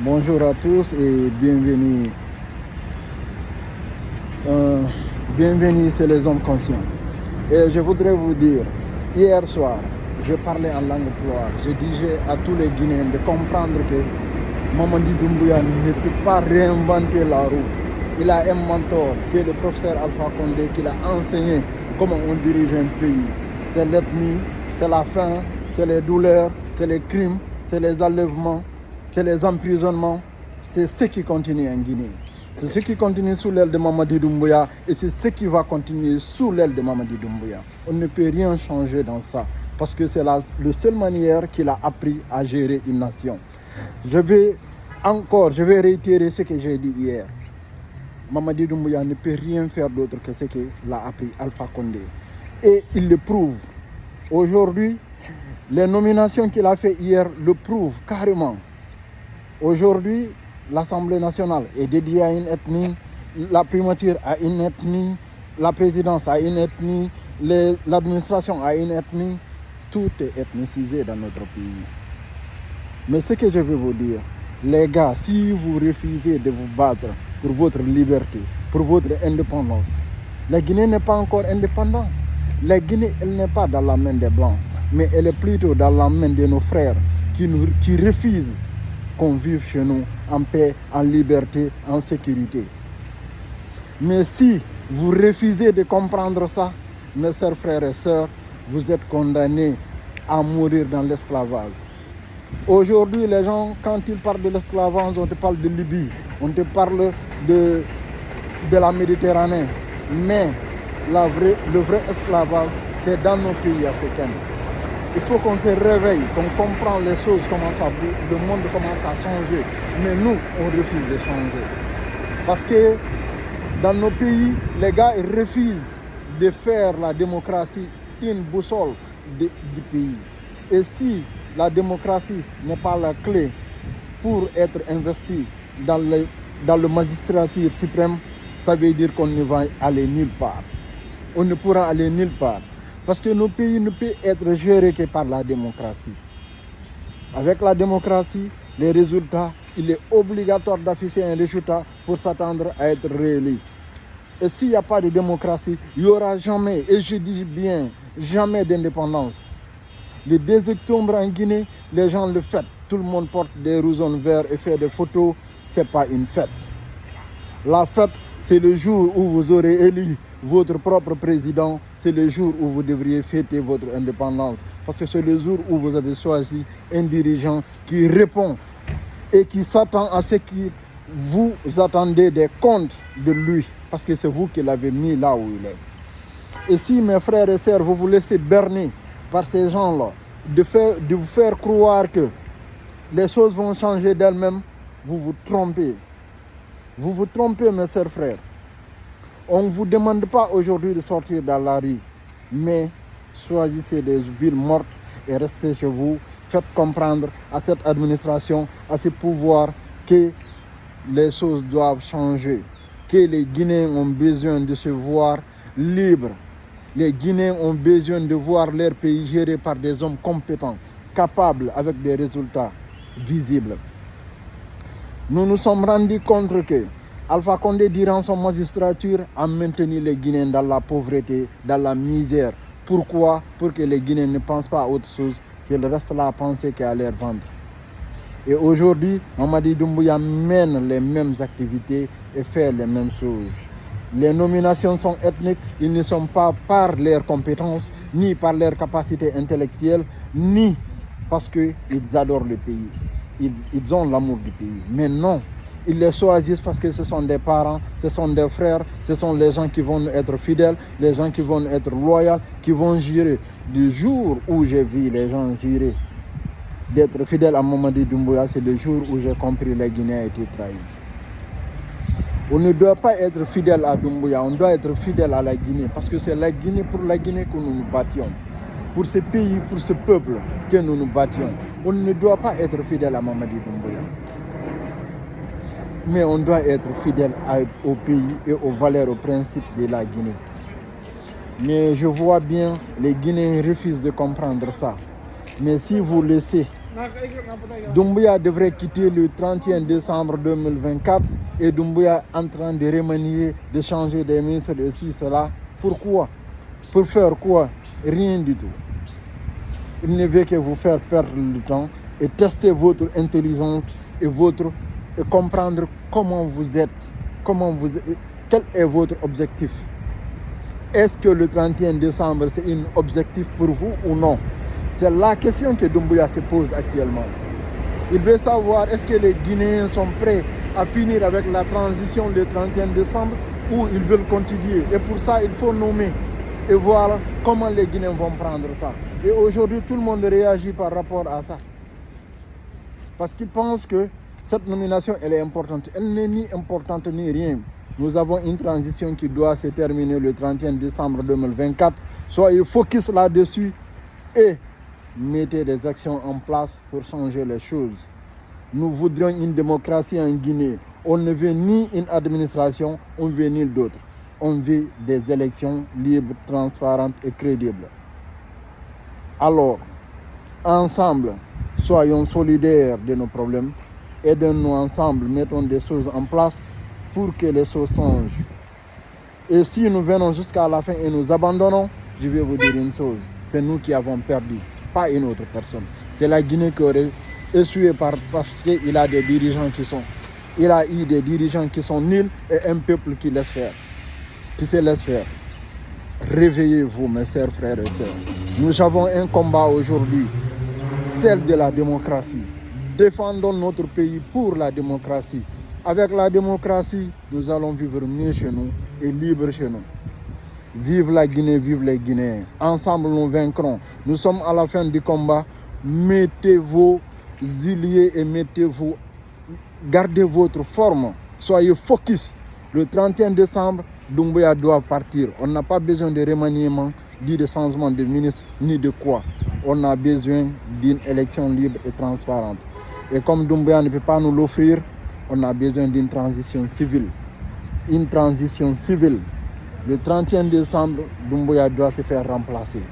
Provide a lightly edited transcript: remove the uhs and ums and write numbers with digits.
Bonjour à tous et bienvenue. Bienvenue chez les hommes conscients. Et je voudrais vous dire, hier soir, je parlais en langue pulaar. Je disais à tous les Guinéens de comprendre que Mamadi Doumbouya ne peut pas réinventer la roue. Il a un mentor qui est le professeur Alpha Condé qui l'a enseigné comment on dirige un pays. C'est l'ethnie, c'est la faim, c'est les douleurs, c'est les crimes, c'est les enlèvements, c'est les emprisonnements. C'est ce qui continue en Guinée. C'est ce qui continue sous l'aile de Mamadi Doumbouya et c'est ce qui va continuer sous l'aile de Mamadi Doumbouya. On ne peut rien changer dans ça parce que c'est la seule manière qu'il a appris à gérer une nation. Je vais réitérer ce que j'ai dit hier. Mamadi Doumbouya ne peut rien faire d'autre que ce qu'il a appris Alpha Condé. Et il le prouve. Aujourd'hui, les nominations qu'il a fait hier le prouvent carrément. Aujourd'hui, l'Assemblée nationale est dédiée à une ethnie, la primature à une ethnie, la présidence à une ethnie, l'administration à une ethnie. Tout est ethnicisé dans notre pays. Mais ce que je veux vous dire, les gars, si vous refusez de vous battre pour votre liberté, pour votre indépendance, la Guinée n'est pas encore indépendante. La Guinée, elle n'est pas dans la main des Blancs, mais elle est plutôt dans la main de nos frères qui refusent qu'on vive chez nous en paix, en liberté, en sécurité. Mais si vous refusez de comprendre ça, mes chers frères et sœurs, vous êtes condamnés à mourir dans l'esclavage. Aujourd'hui, les gens, quand ils parlent de l'esclavage, on te parle de Libye, on te parle de la Méditerranée. Mais le vrai esclavage, c'est dans nos pays africains. Il faut qu'on se réveille, qu'on comprenne les choses, le monde commence à changer. Mais nous, on refuse de changer. Parce que dans nos pays, les gars ils refusent de faire la démocratie une boussole du pays. Et si la démocratie n'est pas la clé pour être investi dans le magistrature suprême, ça veut dire qu'on ne va aller nulle part. On ne pourra aller nulle part. Parce que nos pays ne peuvent être gérés que par la démocratie. Avec la démocratie, les résultats, il est obligatoire d'afficher un résultat pour s'attendre à être réélu. Et s'il n'y a pas de démocratie, il n'y aura jamais, et je dis bien, jamais d'indépendance. Le 2 octobre en Guinée, les gens le fêtent. Tout le monde porte des rousons verts et fait des photos. Ce n'est pas une fête. La fête, c'est le jour où vous aurez élu votre propre président. C'est le jour où vous devriez fêter votre indépendance. Parce que c'est le jour où vous avez choisi un dirigeant qui répond et qui s'attend à ce que vous attendez des comptes de lui. Parce que c'est vous qui l'avez mis là où il est. Et si, mes frères et sœurs, vous vous laissez berner par ces gens-là, de vous faire croire que les choses vont changer d'elles-mêmes, vous vous trompez. Vous vous trompez, mes chers frères. On ne vous demande pas aujourd'hui de sortir dans la rue, mais choisissez des villes mortes et restez chez vous. Faites comprendre à cette administration, à ce pouvoir, que les choses doivent changer, que les Guinéens ont besoin de se voir libres. Les Guinéens ont besoin de voir leur pays géré par des hommes compétents, capables avec des résultats visibles. Nous nous sommes rendus compte que Alpha Condé, durant son magistrature, a maintenu les Guinéens dans la pauvreté, dans la misère. Pourquoi? Pour que les Guinéens ne pensent pas à autre chose, qu'ils restent là à penser qu'à leur ventre. Et aujourd'hui, Mamadi Doumbouya mène les mêmes activités et fait les mêmes choses. Les nominations sont ethniques, ils ne sont pas par leurs compétences, ni par leur capacité intellectuelle, ni parce qu'ils adorent le pays. Ils ont l'amour du pays. Mais non, ils les choisissent parce que ce sont des parents, ce sont des frères, ce sont les gens qui vont être fidèles, les gens qui vont être loyaux, qui vont jurer. Du jour où j'ai vu les gens jurer d'être fidèles à Mamadi Doumbouya, c'est le jour où j'ai compris que les Guinéens étaient trahis. On ne doit pas être fidèle à Doumbouya, on doit être fidèle à la Guinée, parce que c'est la Guinée pour la Guinée que nous nous battions. Pour ce pays, pour ce peuple que nous nous battions. On ne doit pas être fidèle à Mamadi Doumbouya. Mais on doit être fidèle au pays et aux valeurs, aux principes de la Guinée. Mais je vois bien, les Guinéens refusent de comprendre ça. Mais si vous laissez Doumbouya devrait quitter le 31 décembre 2024 et Doumbouya est en train de remanier, de changer des ministres, de ci, cela. Pourquoi? Pour faire quoi? Rien du tout. Il ne veut que vous faire perdre le temps et tester votre intelligence et comprendre comment vous êtes, quel est votre objectif. Est-ce que le 31 décembre, c'est un objectif pour vous ou non? C'est la question que Doumbouya se pose actuellement. Il veut savoir est-ce que les Guinéens sont prêts à finir avec la transition le 31 décembre ou ils veulent continuer. Et pour ça, il faut nommer et voir comment les Guinéens vont prendre ça. Et aujourd'hui, tout le monde réagit par rapport à ça. Parce qu'ils pensent que cette nomination, elle est importante. Elle n'est ni importante ni rien. Nous avons une transition qui doit se terminer le 31 décembre 2024. Soyez focus là-dessus et mettez des actions en place pour changer les choses. Nous voudrions une démocratie en Guinée. On ne veut ni une administration, on ne veut ni d'autre. On veut des élections libres, transparentes et crédibles. Alors, ensemble, soyons solidaires de nos problèmes. Aidons-nous ensemble, mettons des choses en place pour que les choses changent. Et si nous venons jusqu'à la fin et nous abandonnons, je vais vous dire une chose, c'est nous qui avons perdu, pas une autre personne. C'est la Guinée qui aurait échoué parce qu'il a des dirigeants il a eu des dirigeants qui sont nuls et un peuple qui se laisse faire. Réveillez-vous, mes chers frères et sœurs. Nous avons un combat aujourd'hui, celle de la démocratie. Défendons notre pays pour la démocratie. Avec la démocratie, nous allons vivre mieux chez nous et libre chez nous. Vive la Guinée, vive les Guinéens. Ensemble, nous vaincrons. Nous sommes à la fin du combat. Mettez vos ziliers et gardez votre forme. Soyez focus. Le 31 décembre, Doumbouya doit partir. On n'a pas besoin de remaniement, ni de changement de ministre, ni de quoi. On a besoin d'une élection libre et transparente. Et comme Doumbouya ne peut pas nous l'offrir, on a besoin d'une transition civile. Une transition civile. Le 31 décembre, Doumbouya doit se faire remplacer.